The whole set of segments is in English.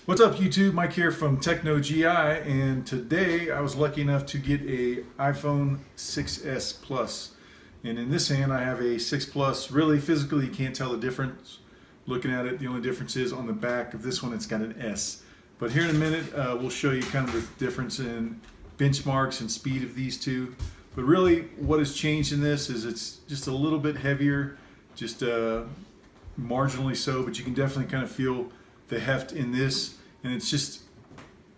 What's up YouTube? Mike here from Techno GI, and today I was lucky enough to get a iPhone 6s Plus. And in this hand I have a 6 Plus. Really physically you can't tell the difference. Looking at it, the only difference is on the back of this one it's got an S. But here in a minute we'll show you kind of the difference in benchmarks and speed of these two. But really what has changed in this is it's just a little bit heavier, just marginally so, but you can definitely kind of feel the heft in this, and it's just,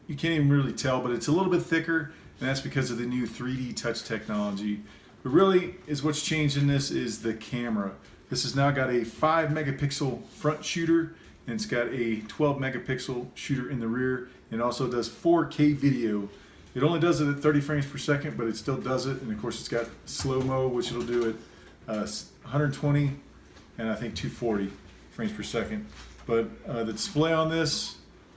you can't even really tell, but it's a little bit thicker, and that's because of the new 3D touch technology. But really is what's changed in this is the camera. This has now got a 5 megapixel front shooter, and it's got a 12 megapixel shooter in the rear, and it also does 4K video. It only does it at 30 frames per second, but it still does it, and of course it's got slow-mo, which it'll do at 120 and I think 240 frames per second. But the display on this,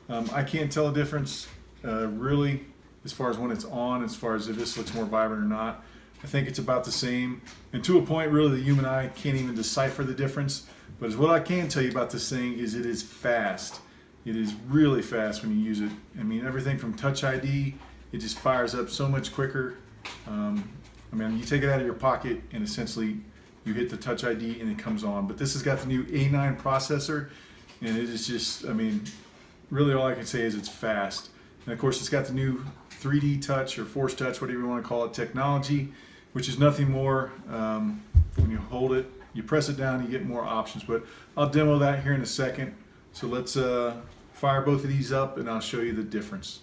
I can't tell a difference really as far as when it's on, as far as if this looks more vibrant or not. I think it's about the same, and to a point really the human eye can't even decipher the difference. But what I can tell you about this thing is it is fast. It is really fast when you use it. I mean, everything from Touch ID, it just fires up so much quicker. I mean, you take it out of your pocket and essentially you hit the Touch ID and it comes on. But this has got the new A9 processor, and it is just, I mean, really all I can say is it's fast. And of course it's got the new 3D touch or Force Touch, whatever you want to call it, technology, which is nothing more. When you hold it, you press it down, you get more options. But I'll demo that here in a second. So let's fire both of these up and I'll show you the difference.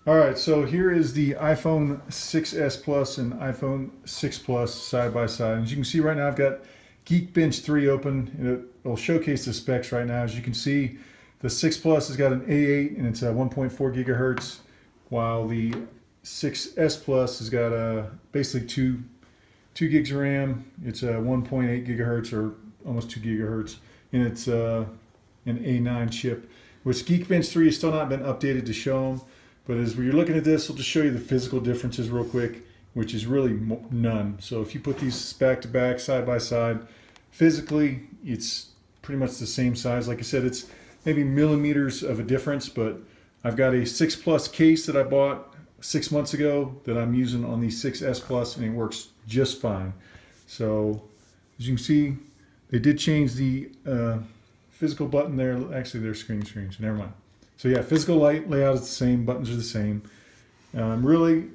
All right, so here is the iPhone 6s Plus and iPhone 6 Plus side by side. As you can see right now, I've got Geekbench 3 open, and it'll showcase the specs right now. As you can see, the 6 Plus has got an A8 and it's at 1.4 gigahertz, while the 6s Plus has got basically 2 gigs of RAM. It's a 1.8 gigahertz or almost 2 gigahertz, and it's an A9 chip, which Geekbench 3 has still not been updated to show them. But as you're looking at this, I'll just show you the physical differences real quick, which is really none. So if you put these back to back, side by side, physically it's pretty much the same size. Like I said, it's maybe millimeters of a difference, but I've got a 6 Plus case that I bought 6 months ago that I'm using on the 6s Plus, and it works just fine. So as you can see, they did change the physical button there. Actually, they're screen, so never mind. So yeah, physical layout is the same, buttons are the same. Really,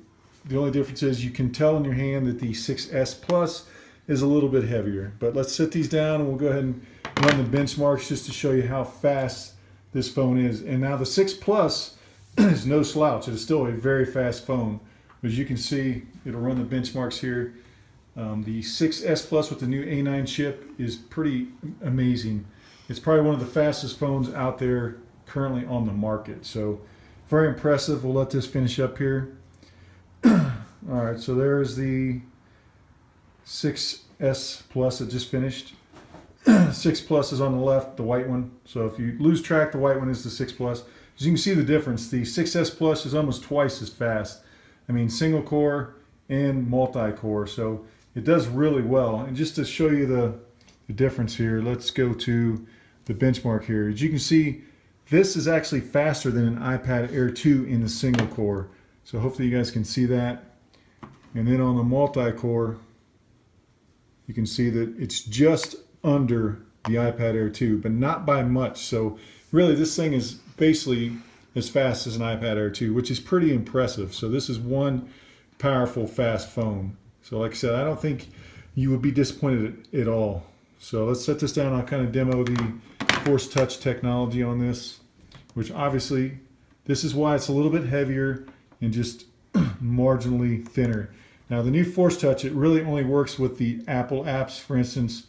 the only difference is you can tell in your hand that the 6s Plus is a little bit heavier. But let's set these down and we'll go ahead and run the benchmarks just to show you how fast this phone is. And now the 6 Plus is no slouch. It is still a very fast phone. As you can see, it'll run the benchmarks here. The 6s Plus with the new A9 chip is pretty amazing. It's probably one of the fastest phones out there currently on the market. So very impressive. We'll let this finish up here. All right, so there's the 6s Plus that just finished. 6 Plus is on the left, the white one. So if you lose track, the white one is the 6 Plus. As you can see the difference, the 6s Plus is almost twice as fast. I mean, single core and multi-core. So it does really well. And just to show you the difference here, let's go to the benchmark here. As you can see, this is actually faster than an iPad Air 2 in the single core. So hopefully you guys can see that. And then on the multi-core, you can see that it's just under the iPad Air 2, but not by much. So really this thing is basically as fast as an iPad Air 2, which is pretty impressive. So this is one powerful, fast phone. So like I said, I don't think you would be disappointed at all. So let's set this down. I'll kind of demo the Force Touch technology on this, which obviously this is why it's a little bit heavier and just marginally thinner. Now the new Force Touch, it really only works with the Apple apps, for instance,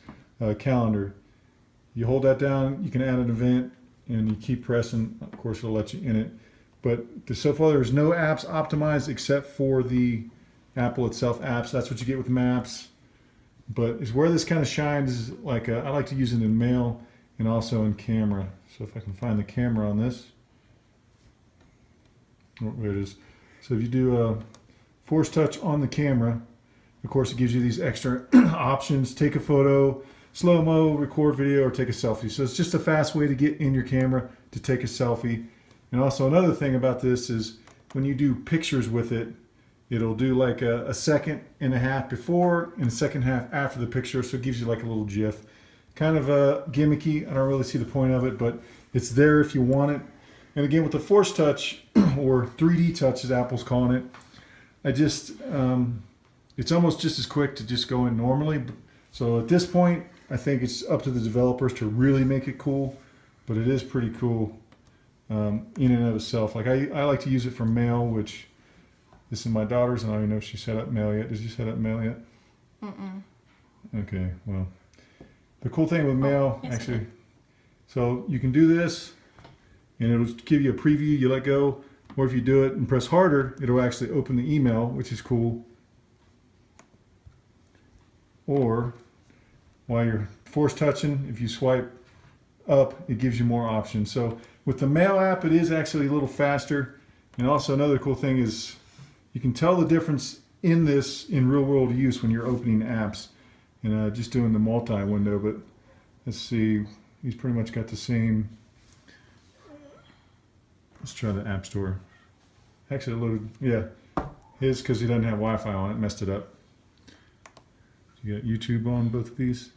Calendar. You hold that down, you can add an event, and you keep pressing, of course it'll let you in it. But so far there's no apps optimized except for the Apple itself apps. That's what you get with Maps. But is where this kind of shines, like I like to use it in Mail and also in Camera. So if I can find the camera on this. Oh, there it is. So if you do a Force Touch on the camera, of course it gives you these extra options. Take a photo, slow-mo, record video, or take a selfie. So it's just a fast way to get in your camera to take a selfie. And also another thing about this is when you do pictures with it, it'll do like a second and a half before and a second half after the picture. So it gives you like a little GIF. Kind of gimmicky. I don't really see the point of it, but it's there if you want it. And again, with the Force Touch or 3D Touch as Apple's calling it, it's almost just as quick to just go in normally. So at this point, I think it's up to the developers to really make it cool, but it is pretty cool in and of itself. Like I like to use it for mail, which this is my daughter's, and I don't even know if she set up mail yet. Did you set up mail yet? Mm-mm. Okay, well, the cool thing with mail, yes, actually, so you can do this, and it'll give you a preview. You let go, or if you do it and press harder, it'll actually open the email, which is cool. Or while you're force touching, if you swipe up, it gives you more options. So with the Mail app, it is actually a little faster. And also another cool thing is you can tell the difference in this in real world use when you're opening apps and just doing the multi window. But let's see, he's pretty much got the same. Let's try the App Store. Actually, it loaded, yeah. His, because he doesn't have Wi-Fi on it, messed it up. You got YouTube on both of these?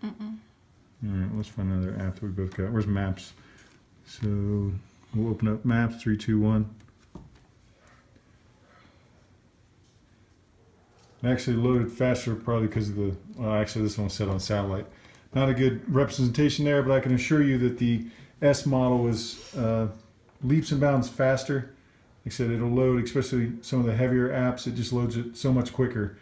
Mm-mm. All right, let's find another app that we both got. Where's Maps? So we'll open up Maps, 3, 2, 1. It actually loaded faster probably because of the, well, actually this one's set on satellite. Not a good representation there, but I can assure you that the S model is leaps and bounds faster. Like I said, it'll load, especially some of the heavier apps, it just loads it so much quicker.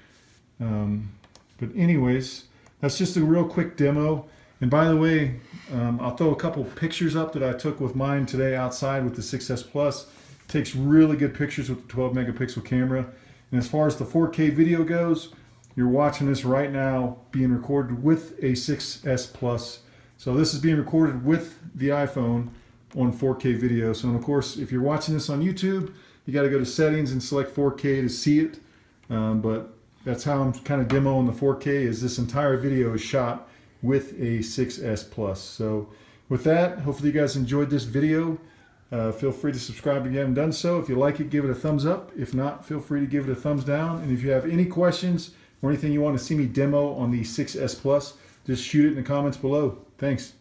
But anyways, that's just a real quick demo. And by the way, I'll throw a couple pictures up that I took with mine today outside with the 6S Plus. It takes really good pictures with the 12 megapixel camera. And as far as the 4K video goes, you're watching this right now being recorded with a 6S Plus. So this is being recorded with the iPhone on 4K video. So of course, if you're watching this on YouTube, you got to go to settings and select 4K to see it. But that's how I'm kind of demoing the 4K, is this entire video is shot with a 6S Plus. So with that, hopefully you guys enjoyed this video. Feel free to subscribe if you haven't done so. If you like it, give it a thumbs up. If not, feel free to give it a thumbs down. And if you have any questions or anything you want to see me demo on the 6S Plus, just shoot it in the comments below. Thanks.